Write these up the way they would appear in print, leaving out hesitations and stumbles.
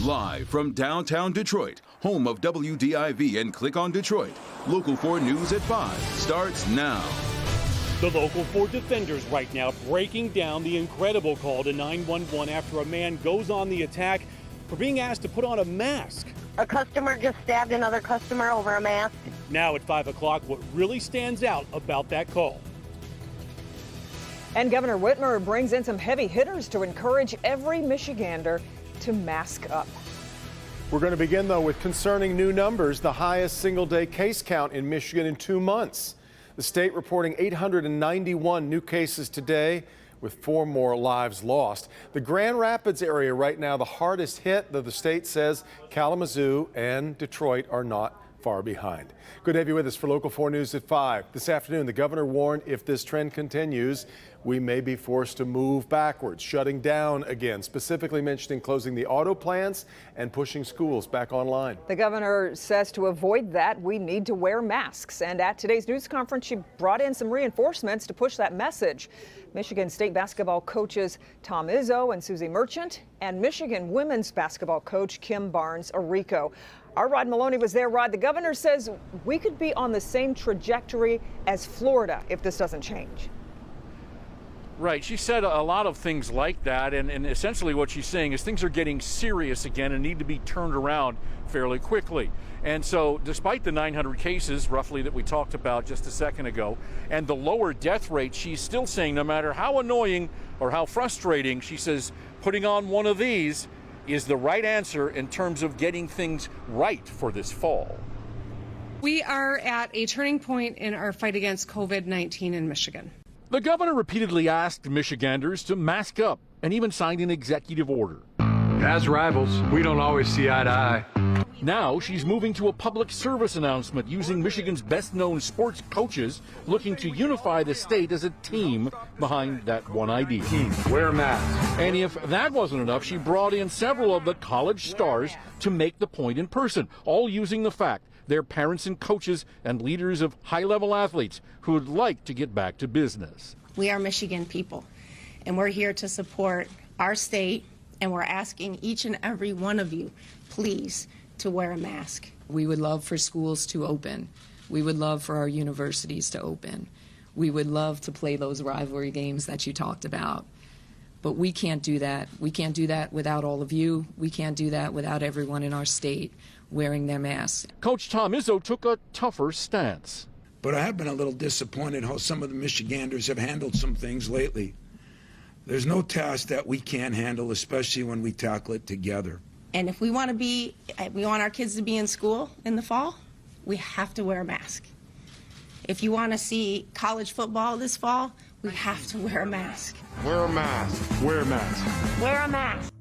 Live from downtown Detroit, home of WDIV and Click on Detroit, Local 4 News at 5 starts now. The Local 4 defenders right now breaking down the incredible call to 911 after a man goes on the attack for being asked to put on a mask. A customer just stabbed another customer over a mask. Now at 5 o'clock, what really stands out about that call. And Governor Whitmer brings in some heavy hitters to encourage every Michigander to mask up. We're going to begin, though, with concerning new numbers, the highest single-day case count in Michigan in 2 months. The state reporting 891 new cases today, with 4 more lives lost. The Grand Rapids area right now, the hardest hit, though the state says Kalamazoo and Detroit are not far behind. Good to have you with us for Local 4 News at 5. This afternoon, the governor warned if this trend continues, we may be forced to move backwards, shutting down again, specifically mentioning closing the auto plants and pushing schools back online. The governor says to avoid that, we need to wear masks. And at today's news conference, she brought in some reinforcements to push that message. Michigan State basketball coaches Tom Izzo and Susie Merchant, and Michigan women's basketball coach Kim Barnes-Arico. Our Rod Maloney was there. Rod, the governor says we could be on the same trajectory as Florida if this doesn't change. Right. She said a lot of things like that, and essentially what she's saying is things are getting serious again and need to be turned around fairly quickly. And so despite the 900 cases roughly that we talked about just a second ago and the lower death rate, she's still saying no matter how annoying or how frustrating, she says putting on one of these is the right answer in terms of getting things right for this fall. We are at a turning point in our fight against COVID-19 in Michigan. The governor repeatedly asked Michiganders to mask up and even signed an executive order. As rivals, we don't always see eye to eye. Now she's moving to a public service announcement using Michigan's best-known sports coaches, looking to unify the state as a team behind that one idea. Wear a mask. And if that wasn't enough, she brought in several of the college stars to make the point in person, all using the fact they're parents and coaches and leaders of high-level athletes who would like to get back to business. We are Michigan people, and we're here to support our state, and we're asking each and every one of you, please, to wear a mask. We would love for schools to open. We would love for our universities to open. We would love to play those rivalry games that you talked about. But we can't do that. We can't do that without all of you. We can't do that without everyone in our state wearing their masks. Coach Tom Izzo took a tougher stance. But I have been a little disappointed how some of the Michiganders have handled some things lately. There's no task that we can't handle, especially when we tackle it together. And if we want our kids to be in school in the fall, we have to wear a mask. If you want to see college football this fall, we have to wear a mask. Wear a mask. Wear a mask. Wear a mask.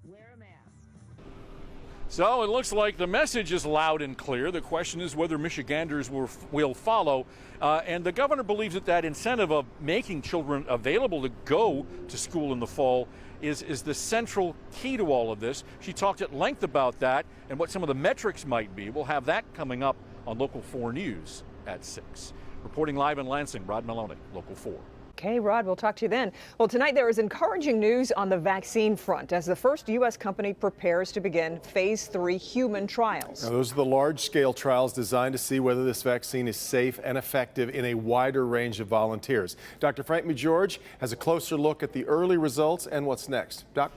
So it looks like the message is loud and clear. The question is whether Michiganders will follow. And the governor believes that incentive of making children available to go to school in the fall is the central key to all of this. She talked at length about that and what some of the metrics might be. We'll have that coming up on Local 4 News at 6. Reporting live in Lansing, Rod Maloney, Local 4. Okay, Rod, we'll talk to you then. Well, tonight there is encouraging news on the vaccine front as the first U.S. company prepares to begin phase 3 human trials. Now, those are the large-scale trials designed to see whether this vaccine is safe and effective in a wider range of volunteers. Dr. Frank McGeorge has a closer look at the early results and what's next. Doc?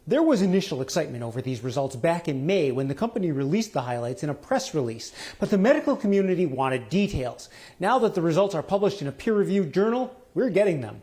There was initial excitement over these results back in May when the company released the highlights in a press release, but the medical community wanted details. Now that the results are published in a peer-reviewed journal, we're getting them.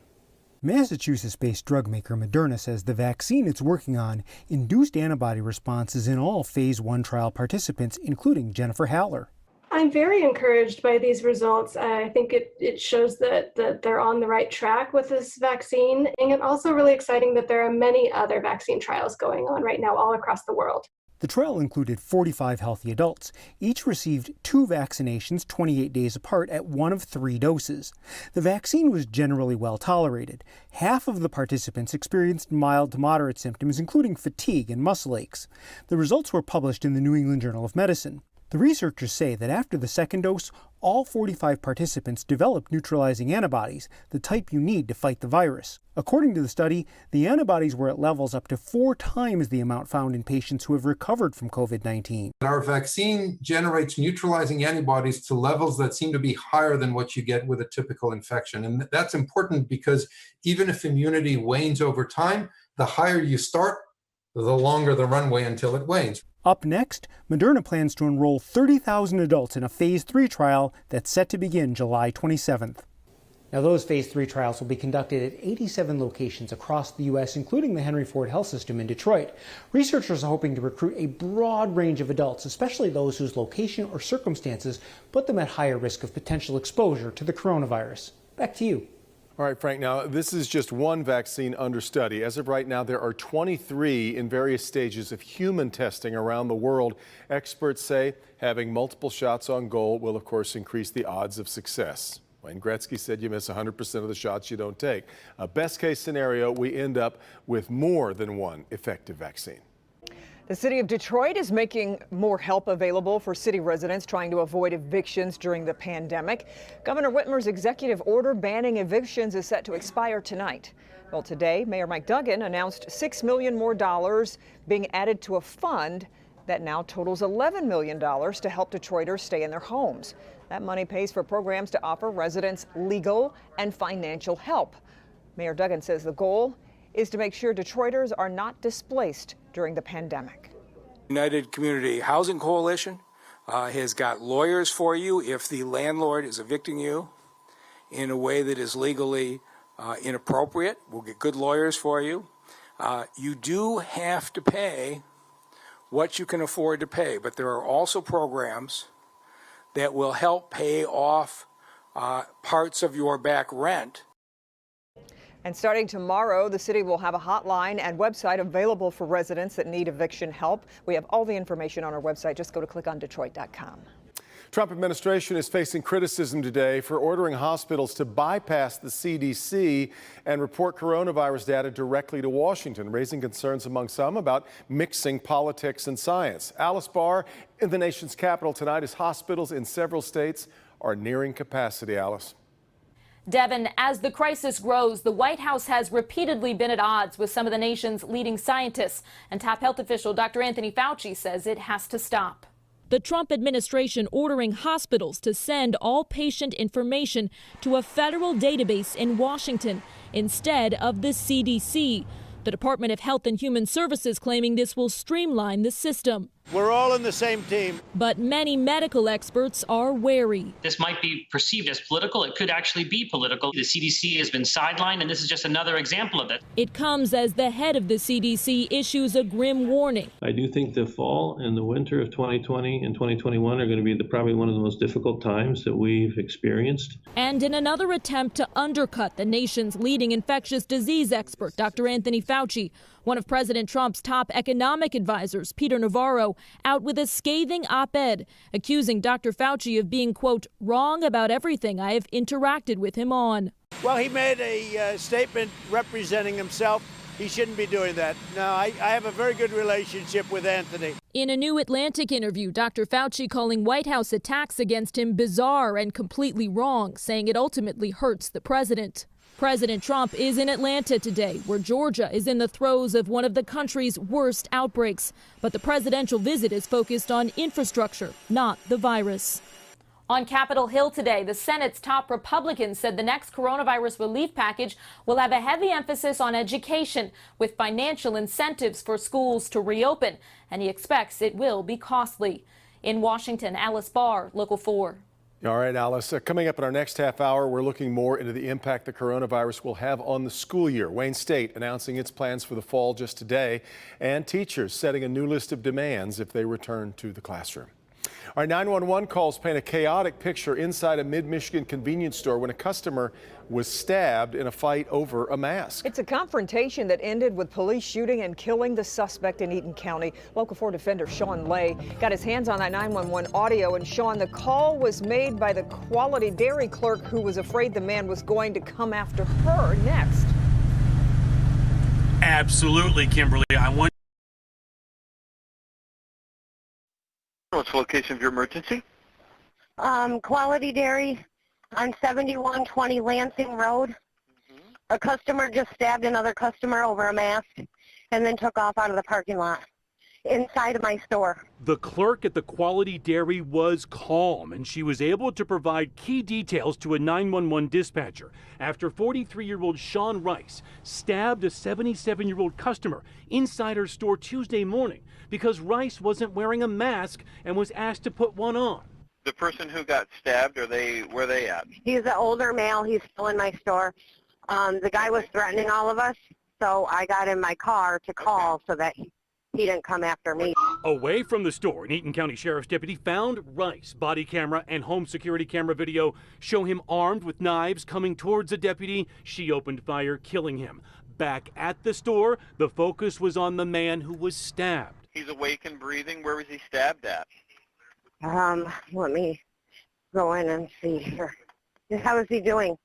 Massachusetts-based drug maker Moderna says the vaccine it's working on induced antibody responses in all phase 1 trial participants, including Jennifer Haller. I'm very encouraged by these results. I think it shows that they're on the right track with this vaccine. And it's also really exciting that there are many other vaccine trials going on right now all across the world. The trial included 45 healthy adults. Each received 2 vaccinations 28 days apart at 1 of 3 doses. The vaccine was generally well tolerated. Half of the participants experienced mild to moderate symptoms, including fatigue and muscle aches. The results were published in the New England Journal of Medicine. The researchers say that after the second dose, All 45 participants developed neutralizing antibodies, the type you need to fight the virus. According to the study, the antibodies were at levels up to 4 times the amount found in patients who have recovered from COVID-19. Our vaccine generates neutralizing antibodies to levels that seem to be higher than what you get with a typical infection. And that's important because even if immunity wanes over time, the higher you start, the longer the runway until it wanes. Up next, Moderna plans to enroll 30,000 adults in a phase 3 trial that's set to begin July 27th. Now, those phase 3 trials will be conducted at 87 locations across the U.S., including the Henry Ford Health System in Detroit. Researchers are hoping to recruit a broad range of adults, especially those whose location or circumstances put them at higher risk of potential exposure to the coronavirus. Back to you. All right, Frank, now this is just one vaccine under study. As of right now, there are 23 in various stages of human testing around the world. Experts say having multiple shots on goal will, of course, increase the odds of success. Wayne Gretzky said you miss 100% of the shots you don't take. A best case scenario, we end up with more than one effective vaccine. The city of Detroit is making more help available for city residents trying to avoid evictions during the pandemic. Governor Whitmer's executive order banning evictions is set to expire tonight. Well, today, Mayor Mike Duggan announced $6 million more being added to a fund that now totals $11 million to help Detroiters stay in their homes. That money pays for programs to offer residents legal and financial help. Mayor Duggan says the goal is to make sure Detroiters are not displaced during the pandemic. United Community Housing Coalition has got lawyers for you if the landlord is evicting you in a way that is legally inappropriate. We'll get good lawyers for you. You do have to pay what you can afford to pay, but there are also programs that will help pay off parts of your back rent. And starting tomorrow, the city will have a hotline and website available for residents that need eviction help. We have all the information on our website. Just go to clickondetroit.com. Trump administration is facing criticism today for ordering hospitals to bypass the CDC and report coronavirus data directly to Washington, raising concerns among some about mixing politics and science. Alice Barr in the nation's capital tonight as hospitals in several states are nearing capacity. Alice. Devin, as the crisis grows, the White House has repeatedly been at odds with some of the nation's leading scientists. And top health official Dr. Anthony Fauci says it has to stop. The Trump administration ordering hospitals to send all patient information to a federal database in Washington instead of the CDC. The Department of Health and Human Services claiming this will streamline the system. We're all in the same team. But many medical experts are wary. This might be perceived as political. It could actually be political. The CDC has been sidelined, and this is just another example of it. It comes as the head of the CDC issues a grim warning. I do think the fall and the winter of 2020 and 2021 are going to be probably one of the most difficult times that we've experienced. And in another attempt to undercut the nation's leading infectious disease expert, Dr. Anthony Fauci, one of President Trump's top economic advisors, Peter Navarro, out with a scathing op-ed accusing Dr. Fauci of being, quote, wrong about everything I have interacted with him on. Well, he made a statement representing himself. He shouldn't be doing that. No, I have a very good relationship with Anthony. In a New Atlantic interview, Dr. Fauci calling White House attacks against him bizarre and completely wrong, saying it ultimately hurts the president. President Trump is in Atlanta today, where Georgia is in the throes of one of the country's worst outbreaks. But the presidential visit is focused on infrastructure, not the virus. On Capitol Hill today, the Senate's top Republicans said the next coronavirus relief package will have a heavy emphasis on education, with financial incentives for schools to reopen. And he expects it will be costly. In Washington, Alice Barr, Local 4. All right, Alice, coming up in our next half hour, we're looking more into the impact the coronavirus will have on the school year. Wayne State announcing its plans for the fall just today, and teachers setting a new list of demands if they return to the classroom. Our 911 calls paint a chaotic picture inside a mid-Michigan convenience store when a customer was stabbed in a fight over a mask. It's a confrontation that ended with police shooting and killing the suspect in Eaton County. Local 4 defender Sean Lay got his hands on that 911 audio. And Sean, the call was made by the Quality Dairy clerk who was afraid the man was going to come after her next. Absolutely, Kimberly. I want. What's the location of your emergency? Quality Dairy on 7120 Lansing Road. A customer just stabbed another customer over a mask and then took off out of the parking lot inside of my store. The clerk at the Quality Dairy was calm, and she was able to provide key details to a 911 dispatcher after 43-year-old Sean Rice stabbed a 77-year-old customer inside her store Tuesday morning because Rice wasn't wearing a mask and was asked to put one on. The person who got stabbed, where are they at? He's an older male. He's still in my store. The guy was threatening all of us, so I got in my car to call so that he didn't come after me. Away from the store, an Eaton County Sheriff's deputy found Rice. Body camera and home security camera video show him armed with knives coming towards a deputy. She opened fire, killing him. Back at the store, the focus was on the man who was stabbed. He's awake and breathing. Where was he stabbed at? Let me go in and see here. How is he doing?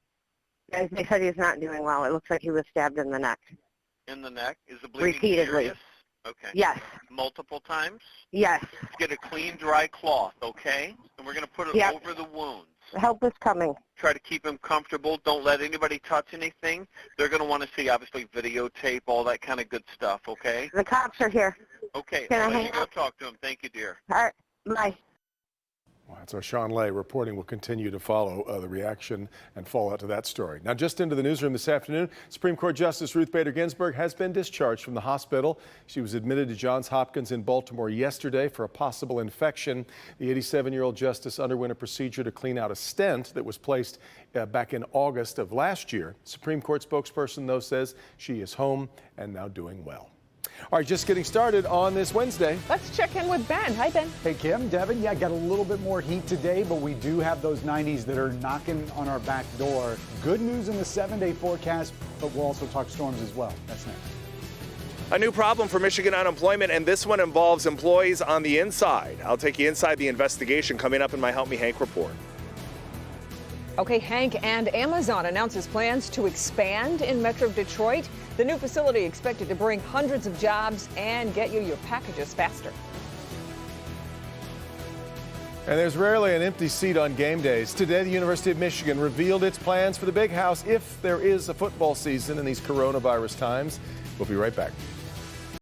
They said he's not doing well. It looks like he was stabbed in the neck. In the neck? Is the bleeding repeatedly? serious? Okay. Yes. Multiple times? Yes. Get a clean, dry cloth, okay? And we're going to put it over the wounds. Help is coming. Try to keep him comfortable. Don't let anybody touch anything. They're going to want to see, obviously, videotape, all that kind of good stuff, okay? The cops are here. Okay. Can I I'll let hang you go up? talk to him. Thank you, dear. All right. Bye. Well, that's our Sean Lay reporting. We'll continue to follow the reaction and fallout to that story. Now, just into the newsroom this afternoon, Supreme Court Justice Ruth Bader Ginsburg has been discharged from the hospital. She was admitted to Johns Hopkins in Baltimore yesterday for a possible infection. The 87-year-old justice underwent a procedure to clean out a stent that was placed back in August of last year. Supreme Court spokesperson, though, says she is home and now doing well. All right, just getting started on this Wednesday. Let's check in with Ben. Hi, Ben. Hey, Kim, Devin. Yeah, got a little bit more heat today, but we do have those 90s that are knocking on our back door. Good news in the 7-day forecast, but we'll also talk storms as well. That's next. A new problem for Michigan unemployment, and this one involves employees on the inside. I'll take you inside the investigation coming up in my Help Me Hank report. Okay, Hank, and Amazon announces plans to expand in Metro Detroit. The new facility expected to bring hundreds of jobs and get you your packages faster. And there's rarely an empty seat on game days. Today, the University of Michigan revealed its plans for the Big House if there is a football season in these coronavirus times. We'll be right back.